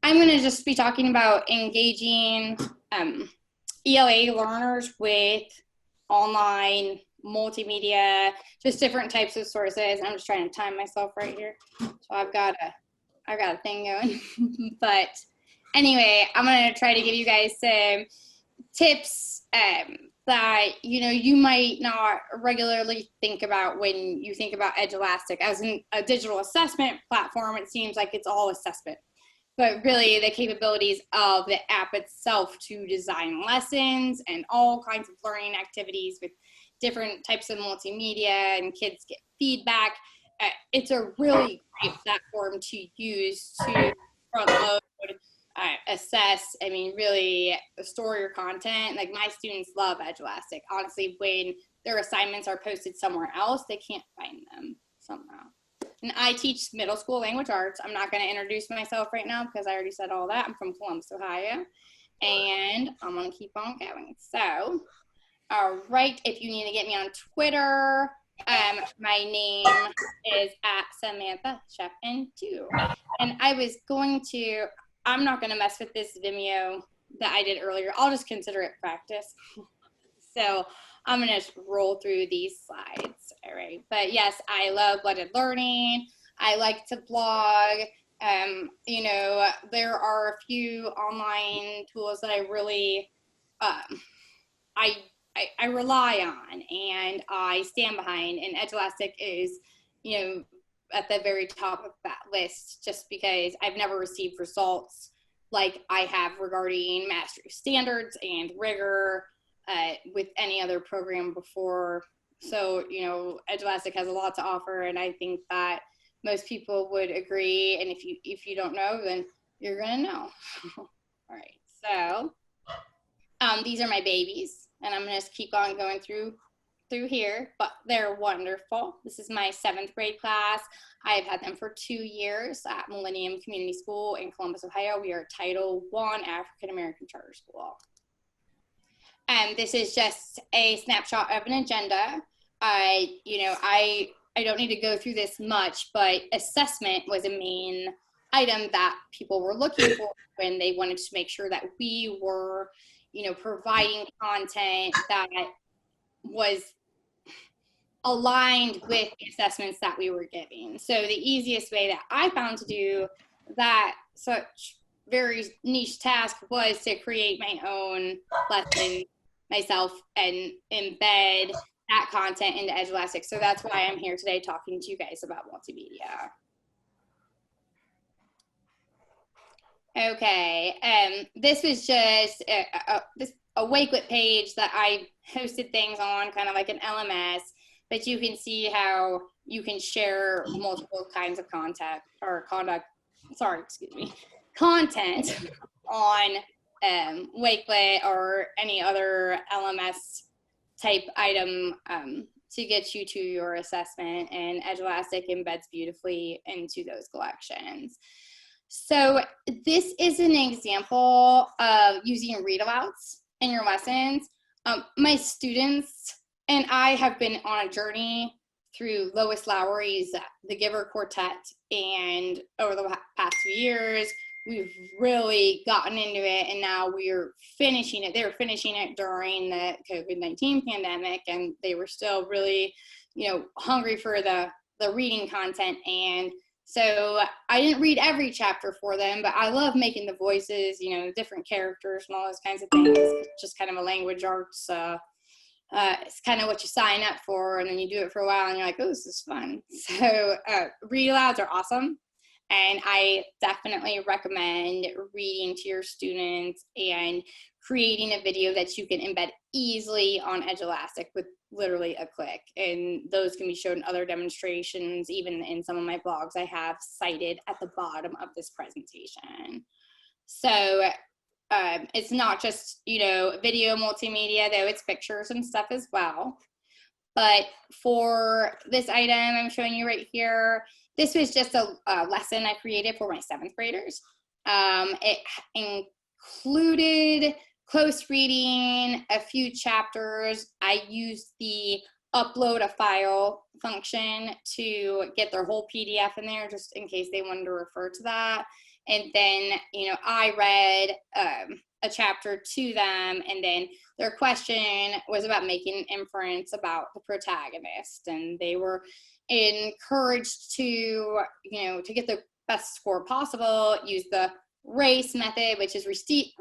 I'm going to just be talking about engaging ELA learners with online multimedia, just different types of sources. I'm just trying to time myself right here. So I've got a thing going. But anyway, I'm going to try to give you guys some tips that you might not regularly think about when you think about Edulastic. As a digital assessment platform, it seems like it's all assessment, but really the capabilities of the app itself to design lessons and all kinds of learning activities with different types of multimedia, and kids get feedback. It's a really great platform to use to front load, assess, really store your content. Like, my students love Edulastic. Honestly, when their assignments are posted somewhere else, they can't find them somehow. And I teach middle school language arts. I'm not going to introduce myself right now because I already said all that. I'm from Columbus, Ohio, and I'm going to keep on going. So, all right, if you need to get me on Twitter, my name is @Samantha Chef2. And I'm not going to mess with this Vimeo that I did earlier. I'll just consider it practice. So I'm going to roll through these slides. All right. But yes, I love blended learning. I like to blog. There are a few online tools that I really, I rely on and I stand behind, and Edulastic is, at the very top of that list, just because I've never received results like I have regarding mastery standards and rigor with any other program before. So, Edulastic has a lot to offer, and I think that most people would agree. And if you don't know, then you're gonna know. All right, so these are my babies, and I'm gonna just keep on going through here, but they're wonderful. This is my 7th grade class. I've had them for 2 years at Millennium Community School in Columbus, Ohio. We are Title I African American charter school. And this is just a snapshot of an agenda. I don't need to go through this much, but assessment was a main item that people were looking for when they wanted to make sure that we were, providing content that was aligned with the assessments that we were giving. So the easiest way that I found to do that such very niche task was to create my own lesson myself and embed that content into Edulastic. So that's why I'm here today talking to you guys about multimedia. Okay, this was just a Wakelet page that I hosted things on, kind of like an LMS, but you can see how you can share multiple kinds of content on Wakelet or any other LMS type item to get you to your assessment, and Edulastic embeds beautifully into those collections. So this is an example of using read-alouds in your lessons. My students and I have been on a journey through Lois Lowry's The Giver Quartet, and over the past few years, we've really gotten into it, and now we're finishing it. They were finishing it during the COVID-19 pandemic, and they were still really, hungry for the reading content. And so I didn't read every chapter for them, but I love making the voices, different characters and all those kinds of things. It's just kind of a language arts. It's kind of what you sign up for, and then you do it for a while, and you're like, oh, this is fun. So read-alouds are awesome. And I definitely recommend reading to your students and creating a video that you can embed easily on Edulastic with literally a click. And those can be shown in other demonstrations, even in some of my blogs I have cited at the bottom of this presentation. So it's not just, video multimedia, though it's pictures and stuff as well. But for this item I'm showing you right here, this was just a lesson I created for my 7th graders. It included close reading, a few chapters. I used the upload a file function to get their whole PDF in there, just in case they wanted to refer to that. And then, you know, I read a chapter to them, and then their question was about making an inference about the protagonist, and they were encouraged to, you know, to get the best score possible, use the RACE method, which is restate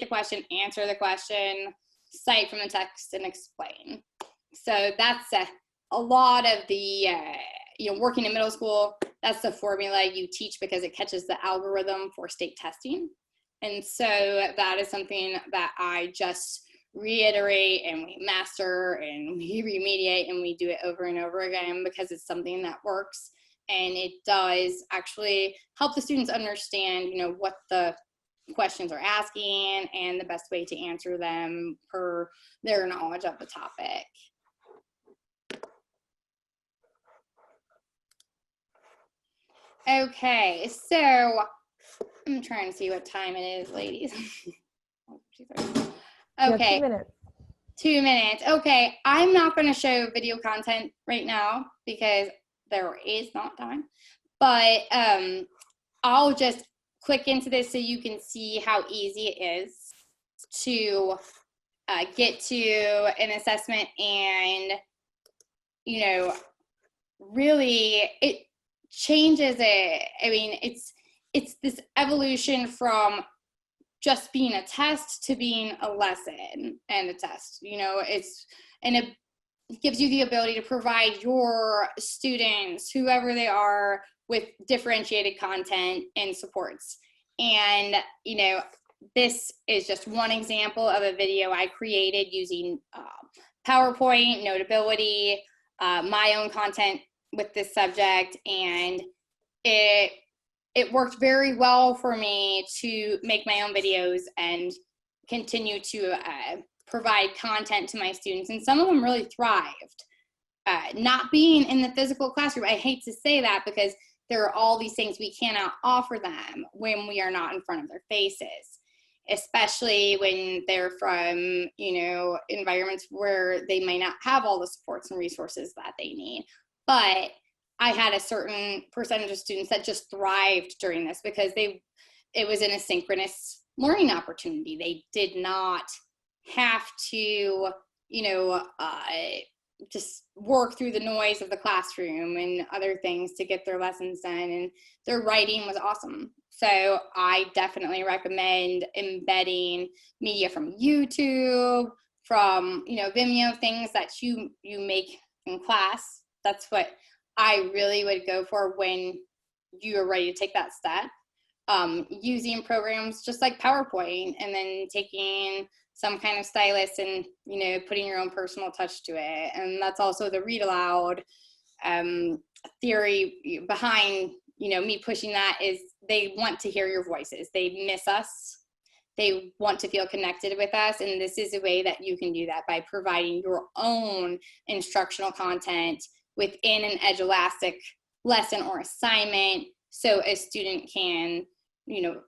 the question, answer the question, cite from the text, and explain. So that's a lot of the, you know, working in middle school, that's the formula you teach because it catches the algorithm for state testing. And so that is something that I just reiterate, and we master, and we remediate, and we do it over and over again because it's something that works. And it does actually help the students understand, you know, what the questions are asking and the best way to answer them per their knowledge of the topic. Okay, so I'm trying to see what time it is, ladies. Okay. 2 minutes. 2 minutes. Okay, I'm not going to show video content right now because there is not time, but I'll just click into this so you can see how easy it is to get to an assessment, and, you know, really it changes it. I mean, it's this evolution from just being a test to being a lesson and a test. You know, it gives you the ability to provide your students, whoever they are, with differentiated content and supports. And, you know, this is just one example of a video I created using PowerPoint, Notability, my own content with this subject, and it worked very well for me to make my own videos and continue to provide content to my students. And some of them really thrived. Not being in the physical classroom, I hate to say that because there are all these things we cannot offer them when we are not in front of their faces, especially when they're from, you know, environments where they may not have all the supports and resources that they need. But I had a certain percentage of students that just thrived during this because it was an asynchronous learning opportunity. They did not have to, you know, just work through the noise of the classroom and other things to get their lessons done, and their writing was awesome. So I definitely recommend embedding media from YouTube, from, you know, Vimeo, things that you make in class. That's what I really would go for when you are ready to take that step. Using programs just like PowerPoint, and then taking some kind of stylus and, you know, putting your own personal touch to it. And that's also the Read-Aloud theory behind, you know, me pushing that is they want to hear your voices. They miss us. They want to feel connected with us. And this is a way that you can do that by providing your own instructional content within an Edulastic lesson or assignment, so a student can, you know,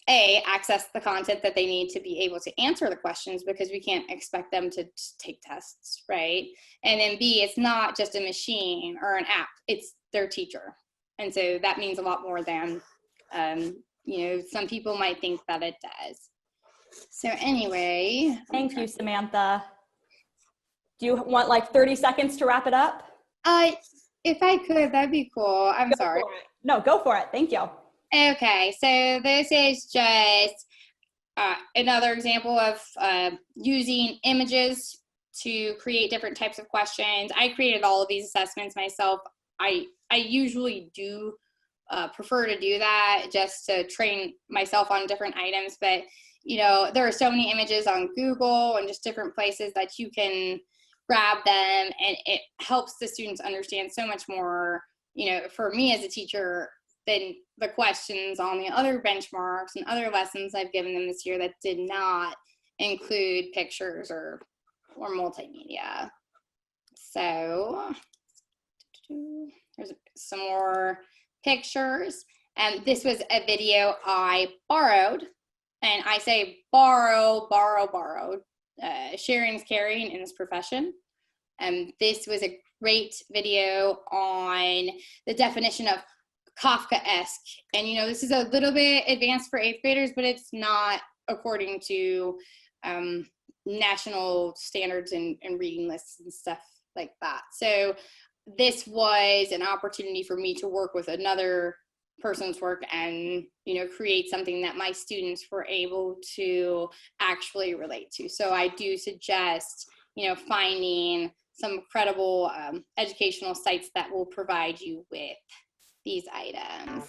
A, access the content that they need to be able to answer the questions, because we can't expect them to just take tests, right? And then B, it's not just a machine or an app, it's their teacher. And so that means a lot more than, you know, some people might think that it does. So anyway. Thank you, Samantha. Do you want like 30 seconds to wrap it up? If I could, that'd be cool. I'm sorry. No, go for it. Thank you. Okay, so this is just another example of using images to create different types of questions. I created all of these assessments myself. I usually do prefer to do that just to train myself on different items, but, you know, there are so many images on Google and just different places that you can grab them, and it helps the students understand so much more, you know, for me as a teacher, than the questions on the other benchmarks and other lessons I've given them this year that did not include pictures or multimedia. So there's some more pictures. And this was a video I borrowed, and I say borrow. Sharing's caring in this profession. And this was a great video on the definition of Kafka-esque. And, you know, this is a little bit advanced for 8th graders, but it's not according to national standards and reading lists and stuff like that. So this was an opportunity for me to work with another person's work and, you know, create something that my students were able to actually relate to. So I do suggest, you know, finding some credible educational sites that will provide you with these items.